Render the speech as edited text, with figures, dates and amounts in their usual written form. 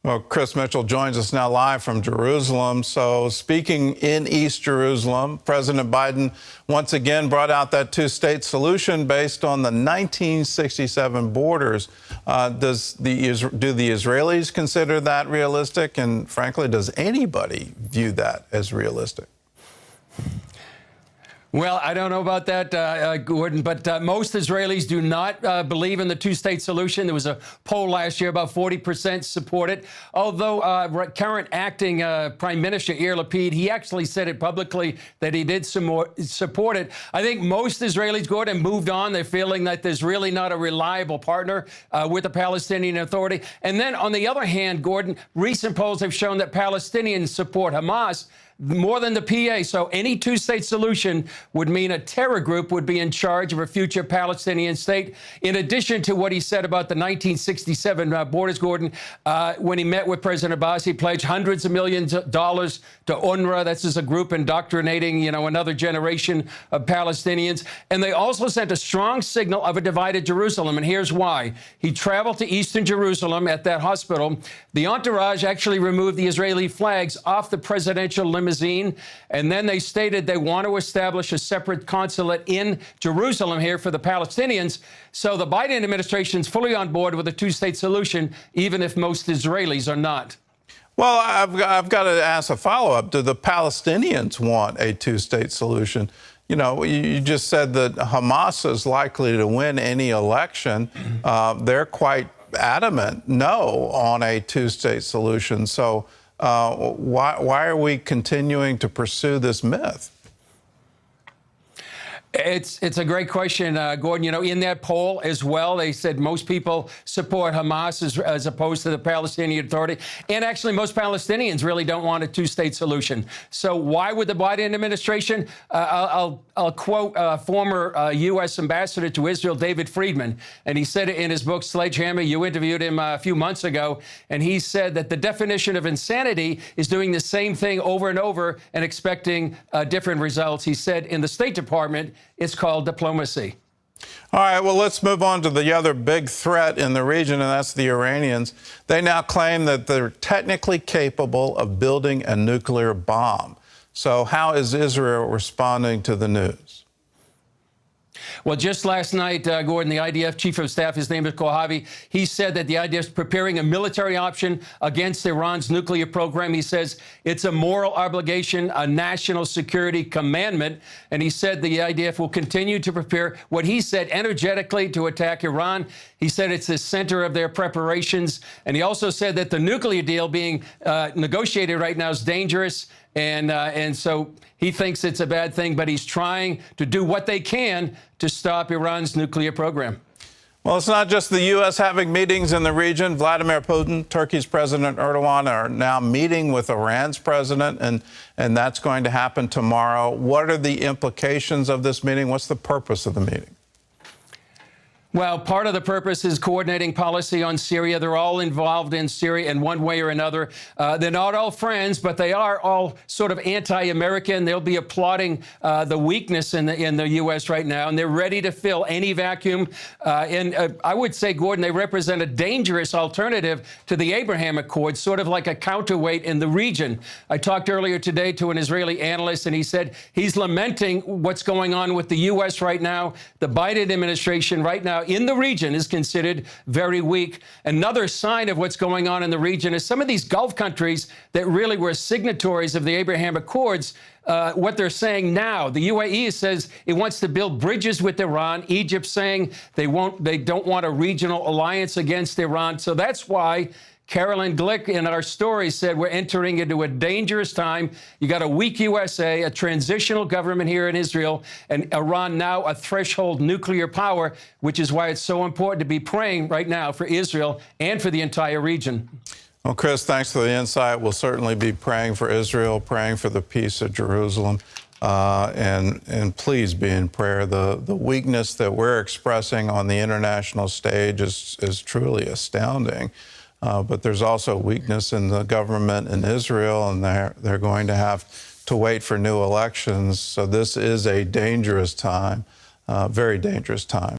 Well, Chris Mitchell joins us now live from Jerusalem. So speaking in East Jerusalem, President Biden once again brought out that two-state solution based on the 1967 borders. Do the Israelis consider that realistic? And frankly, does anybody view that as realistic? Well, I don't know about that, Gordon, but most Israelis do not believe in the two-state solution. There was a poll last year, about 40% support it. Although current acting Prime Minister Yair Lapid, he actually said it publicly that he did support it. I think most Israelis, Gordon, moved on. They're feeling that there's really not a reliable partner with the Palestinian Authority. And then on the other hand, Gordon, recent polls have shown that Palestinians support Hamas more than the PA. So any two-state solution would mean a terror group would be in charge of a future Palestinian state. In addition to what he said about the 1967 borders, Gordon, when he met with President Abbas, he pledged hundreds of millions of dollars to UNRWA. That's just a group indoctrinating, another generation of Palestinians. And they also sent a strong signal of a divided Jerusalem. And here's why. He traveled to eastern Jerusalem at that hospital. The entourage actually removed the Israeli flags off the presidential limousine. And then they stated they want to establish a separate consulate in Jerusalem here for the Palestinians. So the Biden administration is fully on board with a two-state solution, even if most Israelis are not. Well, I've got to ask a follow-up. Do the Palestinians want a two-state solution? You just said that Hamas is likely to win any election. They're quite adamant no on a two-state solution. So why are we continuing to pursue this myth? It's a great question, Gordon. In that poll as well, they said most people support Hamas as opposed to the Palestinian Authority. And actually, most Palestinians really don't want a two-state solution. So why would the Biden administration? I'll quote former U.S. Ambassador to Israel, David Friedman. And he said it in his book, Sledgehammer. You interviewed him a few months ago. And he said that the definition of insanity is doing the same thing over and over and expecting different results. He said in the State Department, it's called diplomacy. All right, well, let's move on to the other big threat in the region, and that's the Iranians. They now claim that they're technically capable of building a nuclear bomb. So how is Israel responding to the news? Well, just last night, Gordon, the IDF chief of staff, his name is Kohavi, he said that the IDF is preparing a military option against Iran's nuclear program. He says it's a moral obligation, a national security commandment. And he said the IDF will continue to prepare what he said energetically to attack Iran. He said it's the center of their preparations. And he also said that the nuclear deal being negotiated right now is dangerous. And so he thinks it's a bad thing, but he's trying to do what they can to stop Iran's nuclear program. Well, it's not just the U.S. having meetings in the region. Vladimir Putin, Turkey's President Erdogan are now meeting with Iran's president, and that's going to happen tomorrow. What are the implications of this meeting? What's the purpose of the meeting? Well, part of the purpose is coordinating policy on Syria. They're all involved in Syria in one way or another. They're not all friends, but they are all sort of anti-American. They'll be applauding the weakness in the U.S. right now, and they're ready to fill any vacuum. And I would say, Gordon, they represent a dangerous alternative to the Abraham Accords, sort of like a counterweight in the region. I talked earlier today to an Israeli analyst, and he said he's lamenting what's going on with the U.S. right now. The Biden administration right now in the region is considered very weak. Another sign of what's going on in the region is some of these Gulf countries that really were signatories of the Abraham Accords, what they're saying now. The UAE says it wants to build bridges with Iran. Egypt saying they don't want a regional alliance against Iran. So that's why Carolyn Glick in our story said we're entering into a dangerous time. You got a weak USA, a transitional government here in Israel, and Iran now a threshold nuclear power, which is why it's so important to be praying right now for Israel and for the entire region. Well, Chris, thanks for the insight. We'll certainly be praying for Israel, praying for the peace of Jerusalem, and please be in prayer. The weakness that we're expressing on the international stage is truly astounding. But there's also weakness in the government in Israel, and they're going to have to wait for new elections. So this is a dangerous time, very dangerous time.